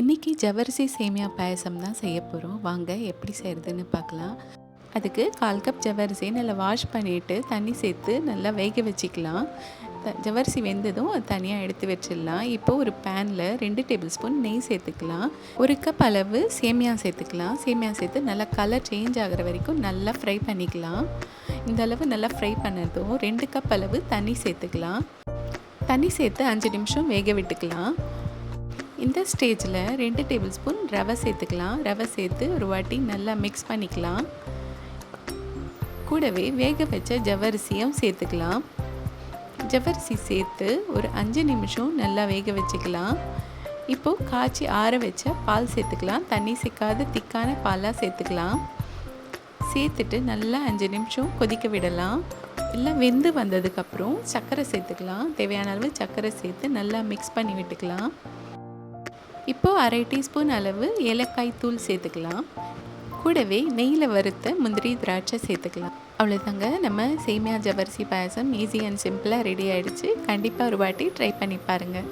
இன்றைக்கி ஜவ்வரிசி சேமியா பாயசம் தான் செய்ய போகிறோம். வாங்க எப்படி செய்கிறதுன்னு பார்க்கலாம். அதுக்கு 1/4 கப் ஜவ்வரிசியை நல்லா வாஷ் பண்ணிவிட்டு தண்ணி சேர்த்து நல்லா வேக வச்சுக்கலாம். ஜவ்வரிசி வெந்ததும் அது தனியாக எடுத்து வச்சிடலாம். இப்போது ஒரு பேனில் 2 டேபிள் ஸ்பூன் நெய் சேர்த்துக்கலாம். 1 கப் அளவு சேமியா சேர்த்துக்கலாம். சேமியா சேர்த்து நல்லா கலர் சேஞ்ச் ஆகிற வரைக்கும் நல்லா ஃப்ரை பண்ணிக்கலாம். இந்த அளவு நல்லா ஃப்ரை பண்ணதும் 2 கப் அளவு தண்ணி சேர்த்துக்கலாம். தண்ணி சேர்த்து 5 நிமிஷம் வேக விட்டுக்கலாம். இந்த ஸ்டேஜில் 2 டேபிள் ஸ்பூன் ரவை சேர்த்துக்கலாம். ரவை சேர்த்து ஒரு வாட்டி நல்லா மிக்ஸ் பண்ணிக்கலாம். கூடவே வேக வச்ச ஜவ்வரிசியும் சேர்த்துக்கலாம். ஜவ்வரிசி சேர்த்து ஒரு 5 நிமிஷம் நல்லா வேக வச்சுக்கலாம். இப்போது காய்ச்சி ஆற வச்ச பால் சேர்த்துக்கலாம். தண்ணி சேர்க்காத திக்கான பாலாக சேர்த்துக்கலாம். சேர்த்துட்டு நல்லா 5 நிமிஷம் கொதிக்க விடலாம். எல்லாம் வெந்து வந்ததுக்கப்புறம் சர்க்கரை சேர்த்துக்கலாம். தேவையான அளவு சர்க்கரை சேர்த்து நல்லா மிக்ஸ் பண்ணி விட்டுக்கலாம். இப்போது 1/2 டீஸ்பூன் அளவு ஏலக்காய் தூள் சேர்த்துக்கலாம். கூடவே நெய்யில் வறுத்த முந்திரி திராட்சை சேர்த்துக்கலாம். அவ்வளோதாங்க, நம்ம சேமியா ஜவ்வரிசி பாயசம் ஈஸி அண்ட் சிம்பிளாக ரெடி ஆகிடுச்சு. கண்டிப்பாக ஒரு வாட்டி ட்ரை பண்ணி பாருங்கள்.